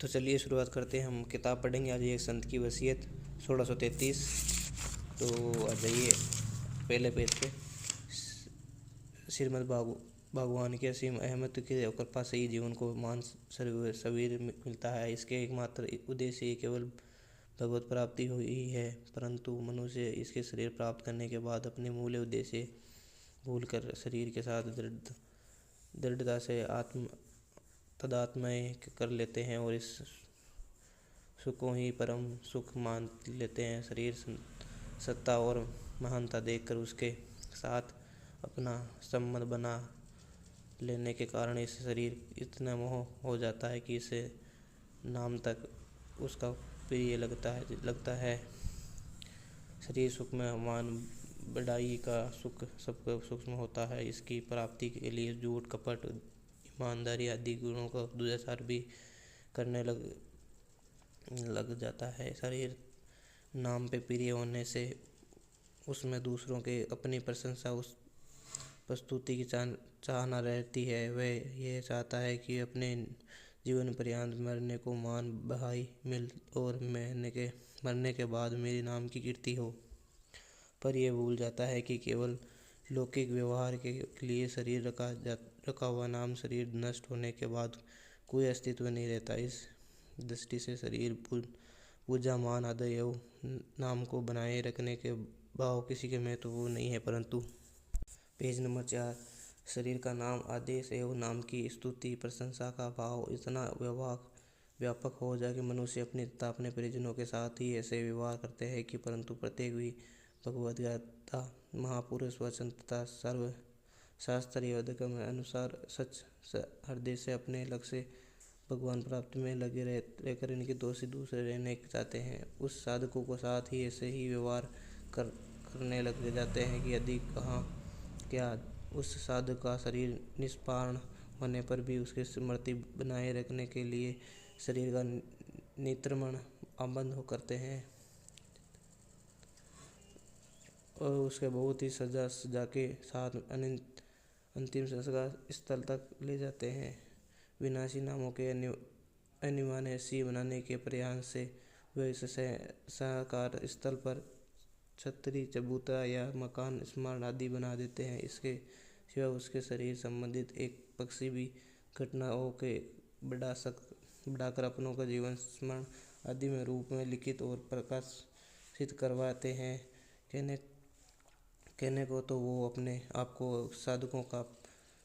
तो चलिए शुरुआत करते हैं। हम किताब पढ़ेंगे आज एक संत की वसीयत 1633। तो आ जाइए पहले पेज पे। श्रीमद् भगवान की असीम अहमद की कृपा से ही जीवन को मान सवीर मिलता है। इसके एकमात्र उद्देश्य ये केवल भगवत प्राप्ति हुई है, परंतु मनुष्य इसके शरीर प्राप्त करने के बाद अपने मूल उद्देश्य भूलकर शरीर के साथ दृढ़ता से तदात्मय कर लेते हैं और इस सुख को ही परम सुख मान लेते हैं। शरीर सत्ता और महानता देखकर उसके साथ अपना संबंध बना लेने के कारण इस शरीर इतना मोह हो जाता है कि इसे नाम तक उसका प्रिय लगता है। शरीर सुख में मान बढ़ाई का सुख सबको सूक्ष्म होता है। इसकी प्राप्ति के लिए झूठ, कपट, ईमानदारी आदि गुणों का दुराचार भी करने लग जाता है। शरीर नाम पे प्रिय होने से उसमें दूसरों के अपनी प्रशंसा, उस प्रस्तुति की चाहना रहती है। वह यह चाहता है कि अपने जीवन पर्यंत मरने को मान बहाई मिल और मरने के बाद मेरे नाम की कीर्ति हो। पर यह भूल जाता है कि केवल लौकिक व्यवहार के लिए शरीर रखा हुआ नाम शरीर नष्ट होने के बाद कोई अस्तित्व नहीं रहता। इस दृष्टि से शरीर पूजा, मान, आदर एवं नाम को बनाए रखने के भाव किसी के महत्वपूर्ण नहीं है, परंतु पेज नंबर 4। शरीर का नाम, आदेश एवं नाम की स्तुति, प्रशंसा का भाव इतना व्यापक हो जाए कि मनुष्य अपनी तथा अपने परिजनों के साथ ही ऐसे व्यवहार करते हैं कि परंतु प्रत्येक भी भगवद गीता, महापुरुष वचन तथा सर्व शास्त्रीय के अनुसार सच हृदय से अपने लक्ष्य भगवान प्राप्ति में लगे रहकर इनके दोषी दूसरे रहने चाहते हैं। उस साधकों को साथ ही ऐसे ही व्यवहार करने लग जाते हैं कि यदि क्या उस साधक का शरीर निष्प्राण होने पर भी उसकी स्मृति बनाए रखने के लिए शरीर का नित्रमण आबंध करते हैं और उसके बहुत ही सजा के साथ अंतिम संस्कार स्थल तक ले जाते हैं। विनाशी नामों के अनिवार्य बनाने के प्रयास से वे इस साकार स्थल पर छतरी, चबूतरा या मकान, स्मरण आदि बना देते हैं। इसके सिवा उसके शरीर संबंधित एक पक्षी भी घटनाओं के बढ़ाकर अपनों का जीवन स्मरण आदि में रूप में लिखित और प्रकाशित करवाते हैं। कहने को तो वो अपने आप को साधकों का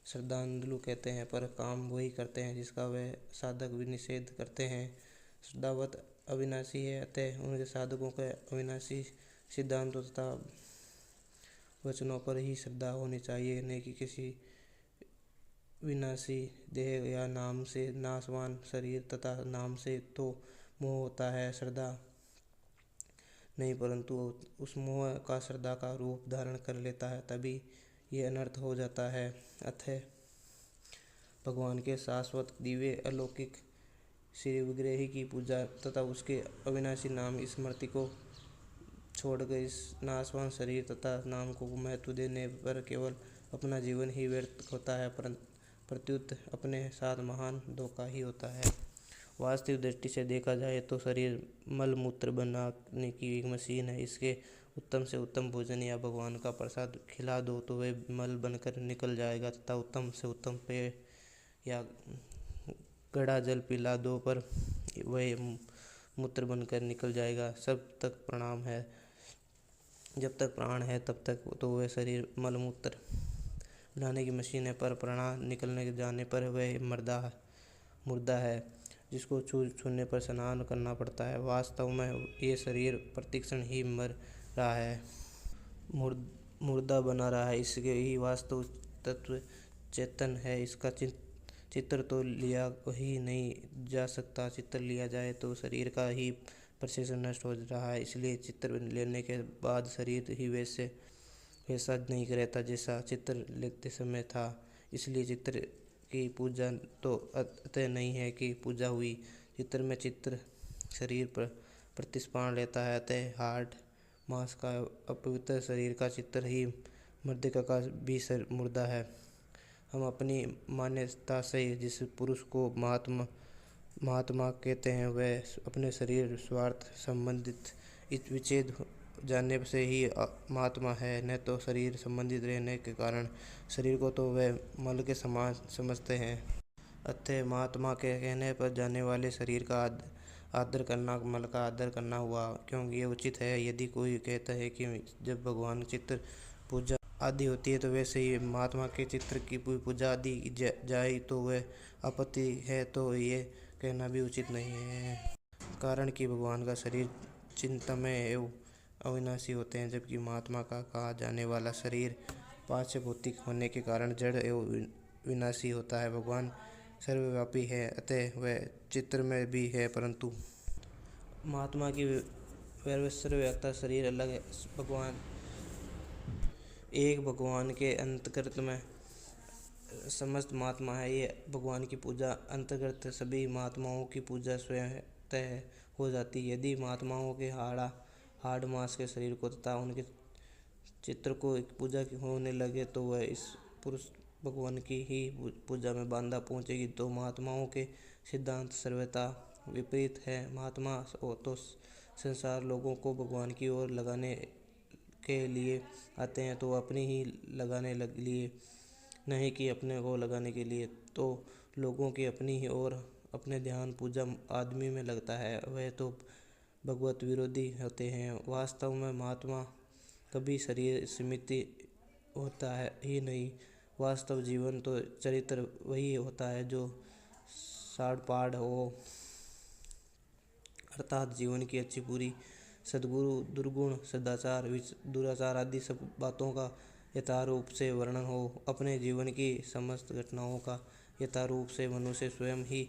श्रद्धालु कहते हैं, पर काम वही करते हैं जिसका वह साधक भी निषेध करते हैं। श्रद्धावत अविनाशी है, अतः उनके साधकों के अविनाशी सिद्धांतों तथा वचनों पर ही श्रद्धा होनी चाहिए, नहीं कि किसी विनाशी देह या नाम से नाशवान शरीर तथा नाम से तो मोह होता है, श्रद्धा नहीं, परंतु उस मोह का श्रद्धा का रूप धारण कर लेता है, तभी ये अनर्थ हो जाता है। अतः भगवान के शाश्वत दिव्य अलौकिक श्री विग्रह की पूजा तथा उसके अविनाशी नाम स्मृति को छोड़कर इस नाशवान शरीर तथा नाम को महत्व देने पर केवल अपना जीवन ही व्यर्थ होता है, प्रत्युत अपने साथ महान धोखा ही होता है। वास्तविक दृष्टि से देखा जाए तो शरीर मल मूत्र बनाने की एक मशीन है। इसके उत्तम से उत्तम भोजन या भगवान का प्रसाद खिला दो तो वह मल बनकर निकल जाएगा तथा उत्तम से उत्तम पेय या गड़ा जल पिला दो पर वह मूत्र बनकर निकल जाएगा। जब तक प्राण है तब तक तो वह शरीर मल मूत्र बनाने की मशीन है, पर प्राण निकलने जाने पर वह मुर्दा है जिसको छूने पर स्नान करना पड़ता है। वास्तव में ये शरीर प्रतिक्षण ही मर रहा है, मुर्दा बना रहा है। इसके ही वास्तव तत्व चेतन है। इसका चित्र तो लिया ही नहीं जा सकता। चित्र लिया जाए तो शरीर का ही प्रशेषण नष्ट हो रहा है, इसलिए चित्र लेने के बाद शरीर ही वैसा नहीं रहता जैसा चित्र लेते समय था। इसलिए चित्र की पूजा तो अतः नहीं है कि पूजा हुई। चित्र में चित्र शरीर पर प्रतिस्थापन लेता है, अतः हार्ड मांस का अपवित्र शरीर का चित्र ही मृतिका का भी मुर्दा है। हम अपनी मान्यता से जिस पुरुष को महात्मा महात्मा कहते हैं वह अपने शरीर स्वार्थ संबंधित इस विच्छेद जानने से ही महात्मा है, न तो शरीर संबंधित रहने के कारण शरीर को तो वह मल के समान समझते हैं। अतः महात्मा के कहने पर जाने वाले शरीर का आदर करना मल का आदर करना हुआ, क्योंकि ये उचित है। यदि कोई कहता है कि जब भगवान चित्र पूजा आदि होती है तो वैसे ही महात्मा के चित्र की पूजा आदि जाए तो वह आपत्ति है, तो ये कहना भी उचित नहीं है। कारण कि भगवान का शरीर चिंतनमय एवं अविनाशी होते हैं, जबकि महात्मा का कहा जाने वाला शरीर पांच भौतिक होने के कारण जड़ एवं विनाशी होता है। भगवान सर्वव्यापी है, अतः वह चित्र में भी है, परंतु महात्मा की सर्वव्यापकता शरीर अलग है। भगवान के अंतर्गत में समस्त महात्मा है। ये भगवान की पूजा अंतर्गत सभी महात्माओं की पूजा स्वयं तय हो जाती है। यदि महात्माओं के हाड़ मांस के शरीर को तथा उनके चित्र को पूजा होने लगे तो वह इस पुरुष भगवान की ही पूजा में बाधा पहुँचेगी। तो महात्माओं के सिद्धांत सर्वथा विपरीत है। महात्मा तो संसार लोगों को भगवान की ओर लगाने के लिए आते हैं, तो अपनी ही लगाने लिए, नहीं कि अपने को लगाने के लिए। तो लोगों की अपनी ही ओर अपने ध्यान पूजा आदमी में लगता है, वह तो भगवत विरोधी होते हैं। वास्तव में महात्मा कभी शरीर सीमित होता है ही नहीं। वास्तव जीवन तो चरित्र वही होता है जो साड़ पाड़ हो, अर्थात जीवन की अच्छी बुरी, सद्गुरु दुर्गुण, सदाचार दुराचार आदि सब बातों का यथारूप से वर्णन हो। अपने जीवन की समस्त घटनाओं का यथारूप से मनुष्य स्वयं ही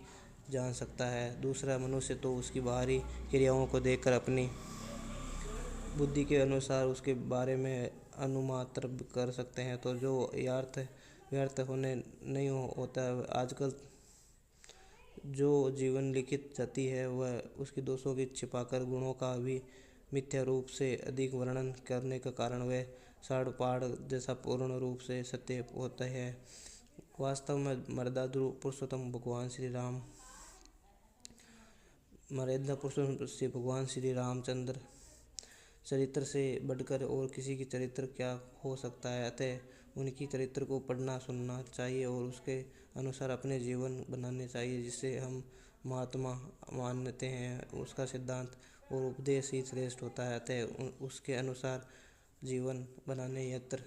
जान सकता है। दूसरा मनुष्य तो उसकी बाहरी क्रियाओं को देखकर अपनी बुद्धि के अनुसार उसके बारे में अनुमात्र कर सकते हैं, तो जो व्यर्थ होने नहीं होता। आजकल जो जीवन लिखित जाती है वह उसकी दोषों की छिपाकर गुणों का भी मिथ्या रूप से अधिक वर्णन करने का कारण वह साड़ पाड़ जैसा पूर्ण रूप से सत्य होता है। वास्तव में मर्यादा पुरुषोत्तम भगवान श्री रामचंद्र चरित्र से बढ़कर और किसी की चरित्र क्या हो सकता है। अतः उनकी चरित्र को पढ़ना सुनना चाहिए और उसके अनुसार अपने जीवन बनाने चाहिए। जिसे हम महात्मा मानते हैं उसका सिद्धांत और उपदेश ही श्रेष्ठ होता है, अतः उसके अनुसार जीवन बनाने यत्न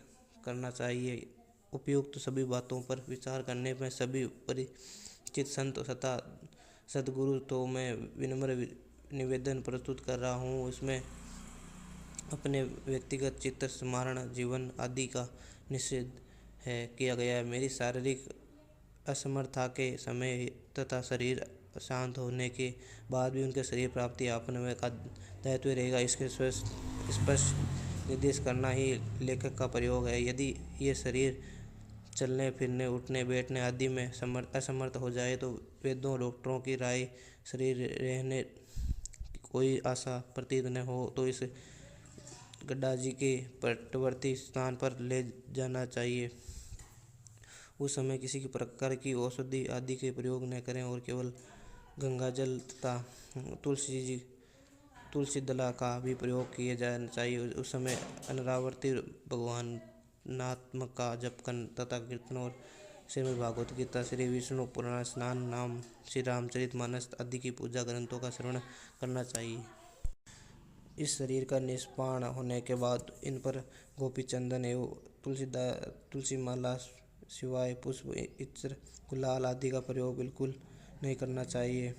करना चाहिए। उपयुक्त सभी बातों पर विचार करने में सभी परिचित संत तथा सद्गुरु तो मैं विनम्र निवेदन प्रस्तुत कर रहा हूँ, उसमें अपने व्यक्तिगत चित्त स्मरण जीवन आदि का निषेध है किया गया है। मेरी शारीरिक असमर्थता के समय तथा शरीर शांत होने के बाद भी उनके शरीर प्राप्ति अपने का दायित्व रहेगा, इसके स्पष्ट निर्देश करना ही लेखक का प्रयोग है। यदि ये शरीर चलने फिरने उठने बैठने आदि में असमर्थ हो जाए तो वेदों डॉक्टरों की राय शरीर रहने की कोई आशा प्रतीत न हो तो इस गड्ढाजी के तटवर्ती स्थान पर ले जाना चाहिए। उस समय किसी की प्रकार की औषधि आदि के प्रयोग न करें और केवल गंगाजल तथा तुलसी दला का भी प्रयोग किया जाना चाहिए। उस समय अनरावर्ती भगवान नात्म का जप तथा कीर्तन और श्रीमद् भागवत गीता, श्री विष्णु पुराण, स्नान, नाम, श्री रामचरित मानस आदि की पूजा ग्रंथों का श्रवण करना चाहिए। इस शरीर का निष्पाण होने के बाद इन पर गोपी चंदन एवं तुलसी माला सिवाय पुष्प, इत्र, गुलाल आदि का प्रयोग बिल्कुल नहीं करना चाहिए।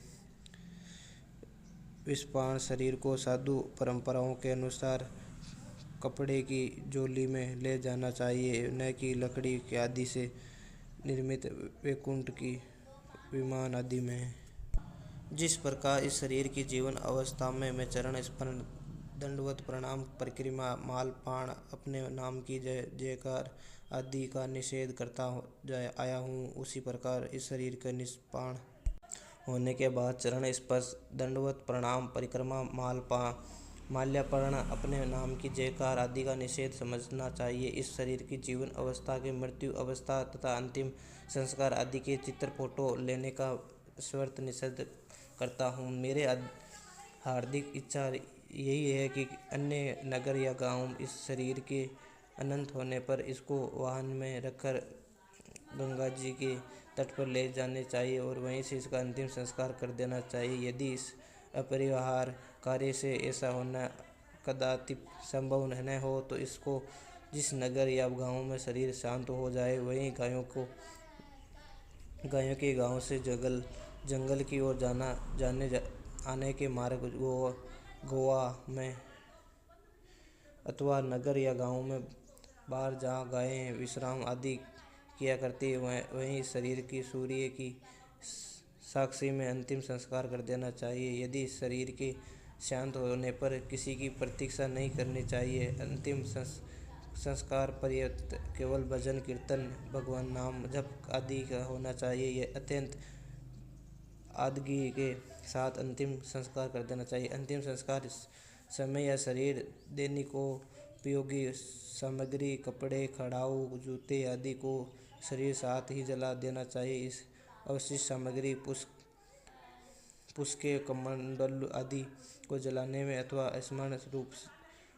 विष्पाण शरीर को साधु परंपराओं के अनुसार कपड़े की झोली में ले जाना चाहिए, न कि लकड़ी के आदि से निर्मित वैकुंठ की विमान आदि में। जिस प्रकार इस शरीर की जीवन अवस्था में मैं चरण स्मरण, दंडवत प्रणाम, परिक्रमा, मालपान, अपने नाम की जय जयकार आदि का निषेध करता आया हूँ, उसी प्रकार इस शरीर का निष्पाण होने के बाद चरण स्पर्श, दंडवत प्रणाम, परिक्रमा, माल्यार्पण, अपने नाम की जयकार आदि का निषेध समझना चाहिए। इस शरीर की जीवन अवस्था के मृत्यु अवस्था तथा अंतिम संस्कार आदि के चित्र फोटो लेने का स्वरत निषेध करता हूँ। मेरे हार्दिक इच्छा यही है कि अन्य नगर या गांव इस शरीर के अनंत होने पर इसको वाहन में रखकर गंगा जी के तट पर ले जाने चाहिए और वहीं से इसका अंतिम संस्कार कर देना चाहिए। यदि इस अपरिहार्य कार्य से ऐसा होना कदापि संभव न हो तो इसको जिस नगर या गांव में शरीर शांत हो जाए वहीं गायों के गांव से जंगल की ओर आने के मार्ग गोवा में अथवा नगर या गांव में बाहर जहाँ गायें विश्राम आदि किया करती है वहीं शरीर की सूर्य की साक्षी में अंतिम संस्कार कर देना चाहिए। यदि शरीर के शांत होने पर किसी की प्रतीक्षा नहीं करनी चाहिए। अंतिम संस्कार पर्यंत केवल भजन कीर्तन भगवान नाम जप आदि का होना चाहिए। यह अत्यंत आदगी के साथ अंतिम संस्कार कर देना चाहिए। अंतिम संस्कार समय या शरीर दैनिकोपयोगी सामग्री कपड़े खड़ाऊ जूते आदि को शरीर साथ ही जला देना चाहिए। इस अवशिष्ट सामग्री पुष्प कमंडल आदि को जलाने में अथवा स्मरण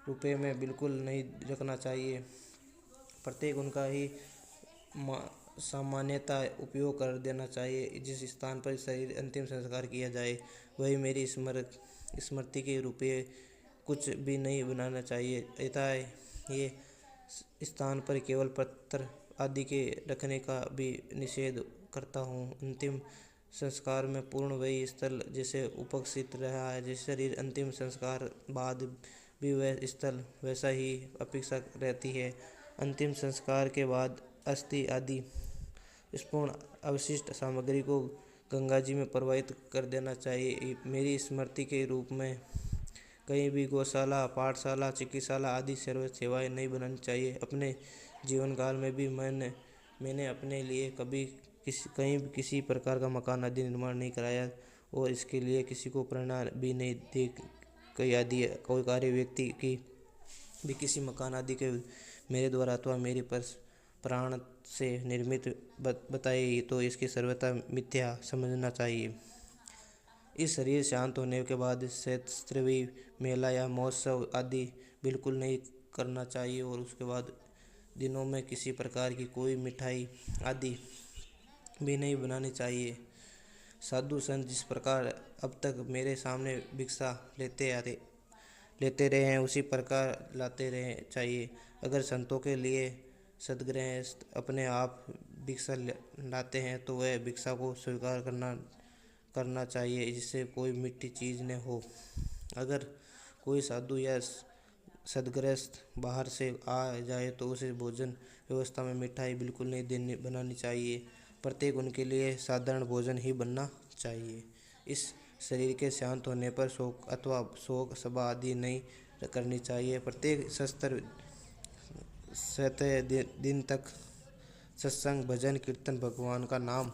रूपे में बिल्कुल नहीं रखना चाहिए। प्रत्येक उनका ही सामान्यतः उपयोग कर देना चाहिए। जिस स्थान पर शरीर अंतिम संस्कार किया जाए वही मेरी स्मृति के रूपे कुछ भी नहीं बनाना चाहिए। अतः ये स्थान पर केवल पत्थर आदि के रखने का भी निषेध करता हूँ। अंतिम संस्कार में पूर्ण वही स्थल जैसे उपस्थित रहा है। जिस शरीर अंतिम संस्कार बाद भी वह स्थल वैसा ही अपेक्षा रहती है। अंतिम संस्कार के बाद अस्थि आदि स्पूर्ण अवशिष्ट सामग्री को गंगा जी में प्रवाहित कर देना चाहिए। मेरी स्मृति के रूप में कहीं भी गौशाला पाठशाला चिकित्सालय आदि सेवाएं नहीं बनानी चाहिए। अपने जीवन काल में भी मैंने अपने लिए कहीं किसी प्रकार का मकान आदि निर्माण नहीं कराया और इसके लिए किसी को प्रेरणा भी नहीं दी। कोई कार्य व्यक्ति की भी किसी मकान आदि के मेरे द्वारा अथवा मेरे प्राण से निर्मित बताए तो इसकी सर्वथा मिथ्या समझना चाहिए। इस शरीर शांत होने के बाद क्षत्रिय मेला या महोत्सव आदि बिल्कुल नहीं करना चाहिए और उसके बाद दिनों में किसी प्रकार की कोई मिठाई आदि भी नहीं बनानी चाहिए। साधु संत जिस प्रकार अब तक मेरे सामने भिक्षा लेते रहे हैं उसी प्रकार लाते रहे चाहिए। अगर संतों के लिए सद्गृहस्थ अपने आप भिक्षा लाते हैं तो वह भिक्षा को स्वीकार करना चाहिए जिससे कोई मीठी चीज़ न हो। अगर कोई साधु या सद्गृहस्थ बाहर से आ जाए तो उसे भोजन व्यवस्था में मिठाई बिल्कुल नहीं बनानी चाहिए। प्रत्येक उनके लिए साधारण भोजन ही बनना चाहिए। इस शरीर के शांत होने पर शोक सभा आदि नहीं करनी चाहिए। प्रत्येक दिन तक सत्संग भजन कीर्तन भगवान का नाम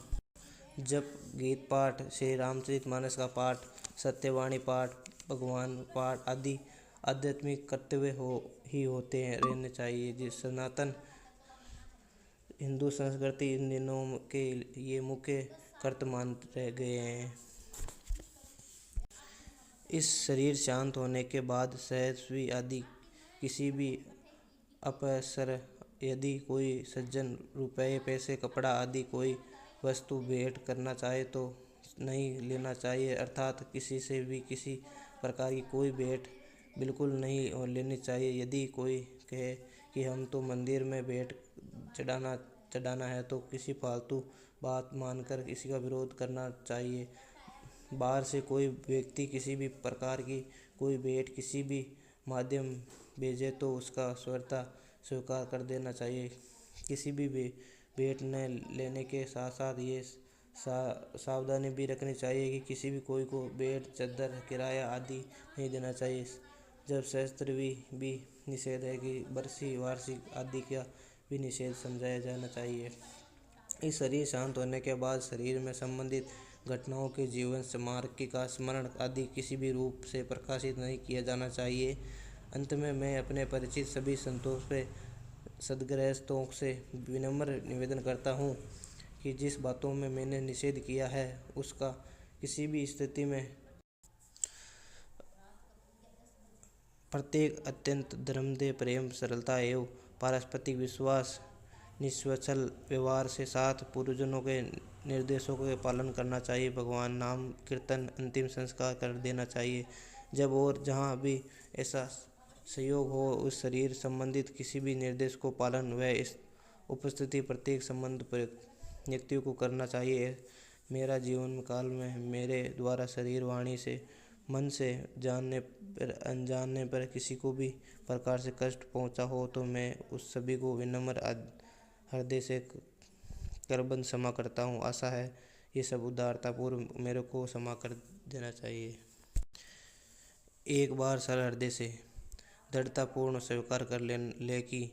जप गीत पाठ श्री रामचरितमानस का पाठ सत्यवाणी पाठ भगवान पाठ आदि आध्यात्मिक कर्तव्य होते रहने चाहिए। जिस सनातन हिंदू संस्कृति इन दिनों के ये मुख्य कर्तव्य मान रह गए हैं। इस शरीर शांत होने के बाद सहस्वी आदि किसी भी अवसर यदि कोई सज्जन रुपये पैसे कपड़ा आदि कोई वस्तु भेंट करना चाहे तो नहीं लेना चाहिए। अर्थात किसी से भी किसी प्रकार की कोई भेंट बिल्कुल नहीं लेनी चाहिए। यदि कोई कहे कि हम तो मंदिर में भेंट चढ़ाना है तो किसी फालतू बात मानकर किसी का विरोध करना चाहिए। बाहर से कोई व्यक्ति किसी भी प्रकार की कोई भेंट किसी भी माध्यम भेजे तो उसका स्वतः स्वीकार कर देना चाहिए। किसी भी भेंट न लेने के साथ साथ ये सावधानी भी रखनी चाहिए कि किसी भी कोई को भेंट चादर किराया आदि नहीं देना चाहिए। जब शास्त्र भी निषेध है कि बरसी वार्षिक आदि का भी निषेध समझाया जाना चाहिए। इस शरीर शांत होने के बाद शरीर में संबंधित घटनाओं के जीवन स्मारक का स्मरण आदि किसी भी रूप से प्रकाशित नहीं किया जाना चाहिए। अंत में मैं अपने परिचित सभी संतों से सद्गृहस्थों से विनम्र निवेदन करता हूँ कि जिस बातों में मैंने निषेध किया है उसका किसी भी स्थिति में प्रत्येक अत्यंत धर्मदेह प्रेम सरलता एवं पारस्परिक विश्वास निष्वचल व्यवहार से साथ पूर्वजों के निर्देशों के पालन करना चाहिए। भगवान नाम कीर्तन अंतिम संस्कार कर देना चाहिए। जब और जहाँ भी ऐसा संयोग हो उस शरीर संबंधित किसी भी निर्देश को पालन व इस उपस्थिति प्रत्येक संबंध व्यक्तियों को करना चाहिए। मेरा जीवन काल में मेरे द्वारा शरीर वाणी से मन से जानने पर अनजाने पर किसी को भी प्रकार से कष्ट पहुंचा हो तो मैं उस सभी को विनम्र हृदय से करबंद क्षमा करता हूँ। आशा है ये सब उदारतापूर्व मेरे को क्षमा कर देना चाहिए। एक बार सरल हृदय से दृढ़तापूर्ण स्वीकार कर ले कि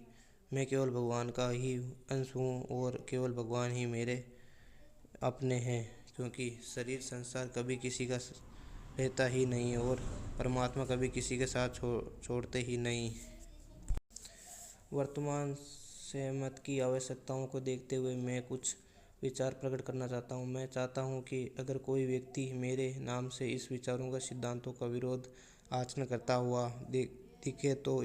मैं केवल भगवान का ही अंश हूँ और केवल भगवान ही मेरे अपने हैं, क्योंकि शरीर संसार कभी किसी का रहता ही नहीं और परमात्मा कभी किसी के साथ छोड़ते ही नहीं। वर्तमान सहमत की आवश्यकताओं को देखते हुए मैं कुछ विचार प्रकट करना चाहता हूँ। मैं चाहता हूँ कि अगर कोई व्यक्ति मेरे नाम से इस विचारों का सिद्धांतों का विरोध आचरण करता हुआ दिखे तो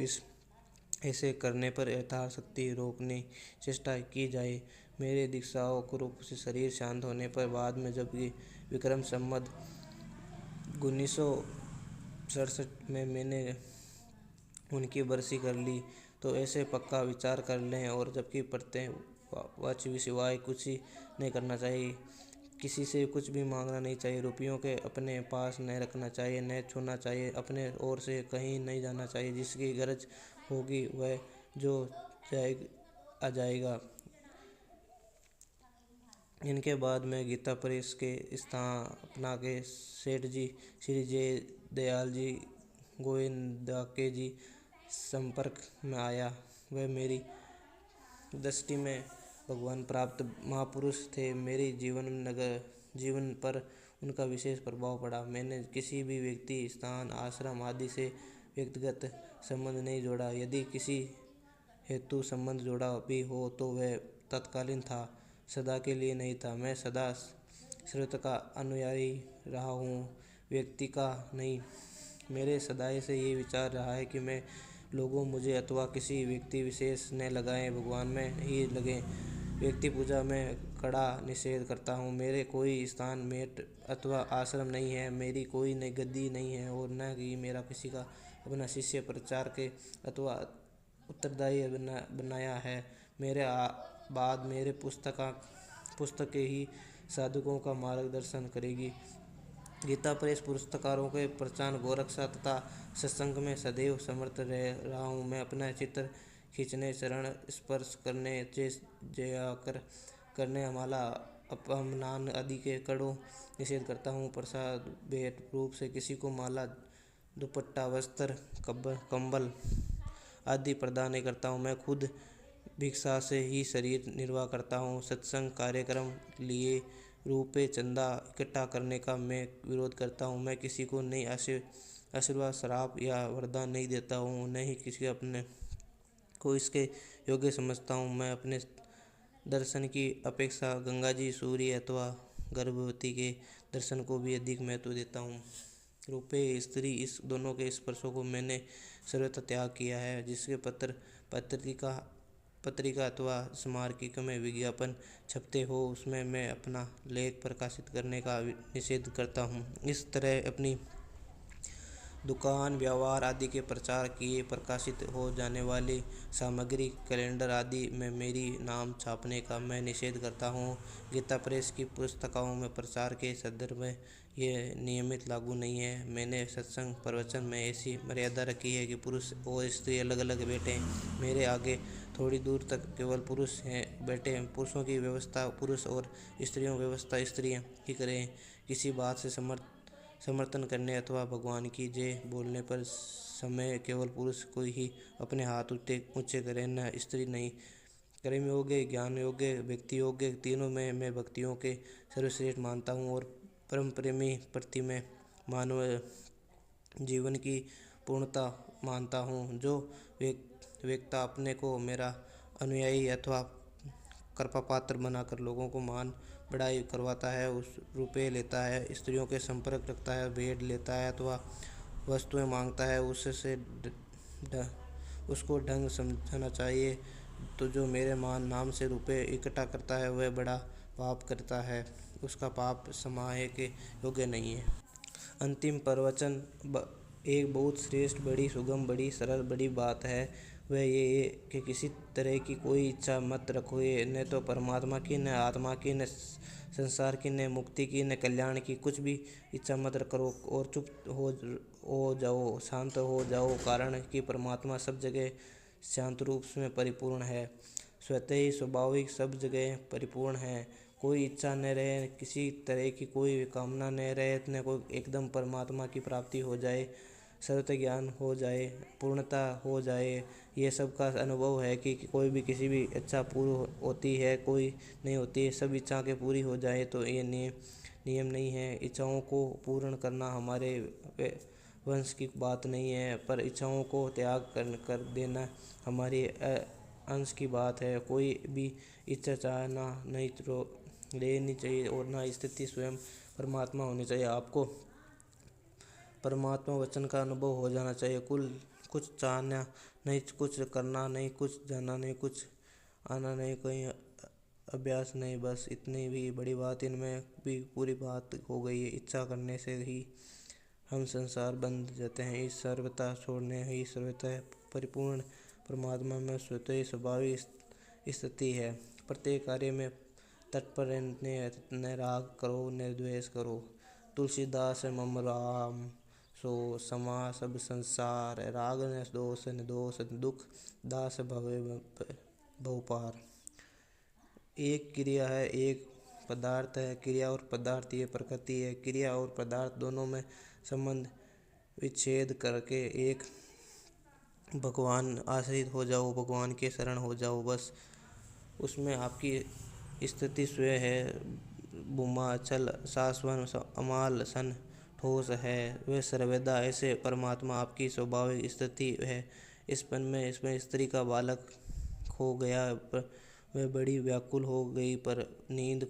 ऐसे करने पर यथाशक्ति रोकने चेष्टा की जाए। मेरे दीक्षाओं को रूप से शरीर शांत होने पर बाद में जबकि विक्रम संवत 1967 में मैंने उनकी बरसी कर ली तो ऐसे पक्का विचार कर लें और जबकि प्रत्येक सिवाय कुछ ही नहीं करना चाहिए। किसी से कुछ भी मांगना नहीं चाहिए। रुपयों के अपने पास न रखना चाहिए, न छूना चाहिए। अपने ओर से कहीं नहीं जाना चाहिए। जिसकी गरज होगी वह जो आ जाएगा। इनके बाद मैं गीता प्रेस के स्थापना के सेठ जी श्री जय दयाल जी गोविंदाके जी संपर्क में आया। वह मेरी दृष्टि में भगवान प्राप्त महापुरुष थे। मेरी जीवन पर उनका विशेष प्रभाव पड़ा। मैंने किसी भी व्यक्ति स्थान आश्रम आदि से व्यक्तिगत संबंध नहीं जोड़ा। यदि किसी हेतु संबंध जोड़ा भी हो तो वह तत्कालीन था, सदा के लिए नहीं था। मैं सदा श्रुत का अनुयायी रहा हूँ, व्यक्ति का नहीं। मेरे सदाए से ये विचार रहा है कि मैं लोगों मुझे अथवा किसी व्यक्ति विशेष न लगाएं, भगवान में ही लगें। व्यक्ति पूजा में कड़ा निषेध करता हूँ। मेरे कोई स्थान मेट अथवा आश्रम नहीं है, मेरी कोई न गद्दी नहीं है और न ही मेरा किसी का अपना शिष्य प्रचार के अथवा उत्तरदायी बनाया है। मेरे बाद मेरे पुस्तकें ही साधकों का मार्गदर्शन करेगी। गीता प्रेस पुरस्कारों के प्रचार गोरक्षा तथा सत्संग में सदैव समर्थ रहा हूँ। मैं अपना चित्र खींचने, चरण स्पर्श करने, जयाकर करने, माला अपमान आदि के कड़ों निषेध करता हूँ। प्रसाद भेंट रूप से किसी को माला, दुपट्टा, वस्त्र, कंबल आदि प्रदान नहीं करता हूँ। मैं खुद भिक्षा से ही शरीर निर्वाह करता हूँ। सत्संग कार्यक्रम लिए रुपये चंदा इकट्ठा करने का मैं विरोध करता हूँ। मैं किसी को नहीं आशीर्वाद, श्राप या वरदान नहीं देता हूँ, न ही किसी अपने को इसके योग्य समझता हूँ। मैं अपने दर्शन की अपेक्षा गंगा जी, सूर्य अथवा गर्भवती के दर्शन को भी अधिक महत्व देता हूँ। रुपये, स्त्री, इस दोनों के स्पर्शों को मैंने सर्वथा त्याग किया है। जिसके पत्रिका अथवा स्मारक में विज्ञापन छपते हो उसमें मैं अपना लेख प्रकाशित करने का निषेध करता हूँ। इस तरह अपनी दुकान, व्यवहार आदि के प्रचार किए प्रकाशित हो जाने वाली सामग्री, कैलेंडर आदि में मेरी नाम छापने का मैं निषेध करता हूँ। गीता प्रेस की पुस्तकों में प्रचार के संदर्भ में ये नियमित लागू नहीं है। मैंने सत्संग प्रवचन में ऐसी मर्यादा रखी है कि पुरुष और स्त्री अलग अलग बैठें। मेरे आगे थोड़ी दूर तक केवल पुरुष हैं बैठे। पुरुषों की व्यवस्था पुरुष और स्त्रियों की व्यवस्था स्त्रियाँ ही करें। किसी बात से समर्थन करने अथवा भगवान की जय बोलने पर समय केवल पुरुष को ही अपने हाथ ऊंचे करें, न स्त्री नहीं। कर्म योग्य, ज्ञान योग्य, व्यक्ति योग्य, तीनों में मैं भक्तियों के सर्वश्रेष्ठ मानता हूँ और परम प्रेमी प्रति में मानव जीवन की पूर्णता मानता हूँ। जो व्यक्ति अपने को मेरा अनुयायी अथवा कृपा पात्र बनाकर लोगों को मान बढ़ाई करवाता है, उस रुपये लेता है, स्त्रियों के संपर्क रखता है, भेंट लेता है अथवा वस्तुएं मांगता है, उससे उसको ढंग समझना चाहिए। तो जो मेरे नाम से रुपये इकट्ठा करता है वह बड़ा पाप करता है, उसका पाप समाहे के योग्य नहीं है। अंतिम प्रवचन एक बहुत श्रेष्ठ, बड़ी सुगम, बड़ी सरल, बड़ी बात है। वह ये कि किसी तरह की कोई इच्छा मत रखो, न तो परमात्मा की, न आत्मा की, न संसार की, न मुक्ति की, न कल्याण की, कुछ भी इच्छा मत करो और चुप हो जाओ, शांत हो जाओ, कारण कि परमात्मा सब जगह शांत रूप में परिपूर्ण है, स्वतः ही स्वाभाविक सब जगह परिपूर्ण है। कोई इच्छा न रहे, किसी तरह की कोई कामना न रहे, न कोई एकदम परमात्मा की प्राप्ति हो जाए, सर्वत्र ज्ञान हो जाए, पूर्णता हो जाए। ये सब का अनुभव है कि कोई भी किसी भी इच्छा पूरी होती है, कोई नहीं होती है। सब इच्छा के पूरी हो जाए तो ये नियम नहीं है। इच्छाओं को पूर्ण करना हमारे वंश की बात नहीं है, पर इच्छाओं को त्याग कर देना हमारी अंश की बात है। कोई भी इच्छा चाहना नहीं लेनी चाहिए और ना स्थिति स्वयं परमात्मा होनी चाहिए। आपको परमात्मा वचन का अनुभव हो जाना चाहिए। कुछ चाहना नहीं, कुछ करना नहीं, कुछ जाना नहीं, कुछ आना नहीं, कहीं अभ्यास नहीं, बस इतनी भी बड़ी बात। इनमें भी पूरी बात हो गई है। इच्छा करने से ही हम संसार बंध जाते हैं। इस सर्वता छोड़ने ही सर्वतः परिपूर्ण परमात्मा में स्वतः स्वाभाविक स्थिति है। प्रत्येक कार्य में तत्पर रहने, न राग करो न द्वेष करो। तुलसीदास मम राम सो समा सब संसार, राग न दोष न दोष, दुख दास भवे भव पार। एक क्रिया है, एक पदार्थ है। क्रिया और पदार्थ ये प्रकृति है। क्रिया और पदार्थ दोनों में संबंध विच्छेद करके एक भगवान आश्रित हो जाओ, भगवान के शरण हो जाओ, बस उसमें आपकी स्थिति स्वयं है। भूमा अचल शाश्वत अमाल सन ठोस है, वह सर्वदा ऐसे परमात्मा आपकी स्वाभाविक स्थिति है। इस पन में इसमें स्त्री का बालक खो गया, वह बड़ी व्याकुल हो गई, पर नींद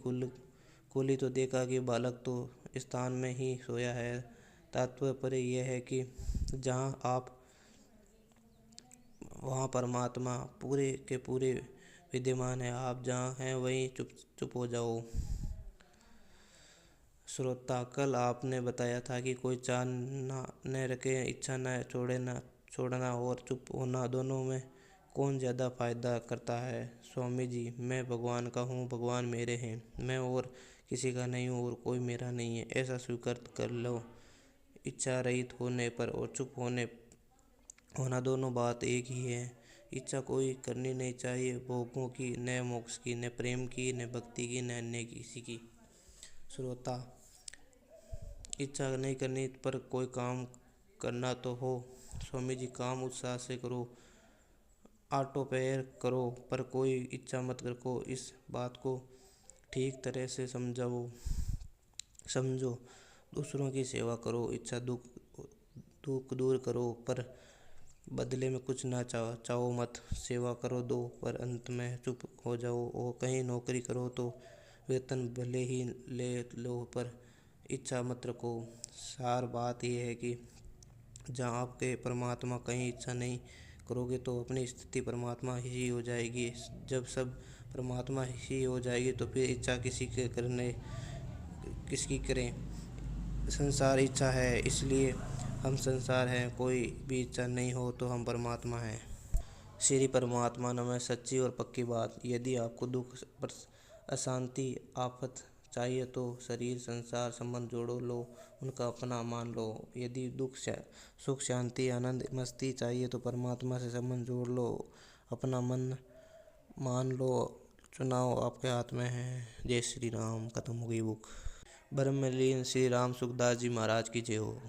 खुली तो देखा कि बालक तो स्थान में ही सोया है। तात्पर्य यह है कि जहाँ आप वहाँ परमात्मा पूरे के पूरे विद्यमान है। आप जहाँ हैं वहीं चुप हो जाओ। श्रोता, कल आपने बताया था कि कोई चाहना न रखे, इच्छा न छोड़ना और चुप होना, दोनों में कौन ज़्यादा फायदा करता है? स्वामी जी, मैं भगवान का हूँ, भगवान मेरे हैं, मैं और किसी का नहीं हूँ और कोई मेरा नहीं है, ऐसा स्वीकार कर लो। इच्छा रहित होने पर और चुप होना दोनों बात एक ही है। इच्छा कोई करनी नहीं चाहिए, भोगों की, न मोक्ष की, न प्रेम की, न भक्ति की, न अन्य किसी की। श्रोता, इच्छा नहीं करनी पर कोई काम करना तो हो। स्वामी जी, काम उत्साह से करो, आटो पैर करो, पर कोई इच्छा मत रखो। इस बात को ठीक तरह से समझो। दूसरों की सेवा करो, इच्छा दुख दूर करो, पर बदले में कुछ ना चाहो मत। सेवा करो दो, पर अंत में चुप हो जाओ। और कहीं नौकरी करो तो वेतन भले ही ले लो, पर इच्छा मत रखो। सार बात यह है कि जहाँ आपके परमात्मा कहीं इच्छा नहीं करोगे तो अपनी स्थिति परमात्मा ही हो जाएगी। जब सब परमात्मा ही हो जाएगी तो फिर इच्छा किसकी करें? संसार इच्छा है, इसलिए हम संसार हैं। कोई भी इच्छा नहीं हो तो हम परमात्मा हैं। श्री परमात्मा नमः। सच्ची और पक्की बात, यदि आपको दुख, अशांति, आफत चाहिए तो शरीर, संसार संबंध जोड़ो लो, उनका अपना मान लो। यदि सुख, शांति, आनंद, मस्ती चाहिए तो परमात्मा से संबंध जोड़ लो, अपना मन मान लो। चुनाव आपके हाथ में है। जय श्री राम। खत्म हो गई बुक। ब्रह्मलीन श्री राम सुखदास जी महाराज की जय हो।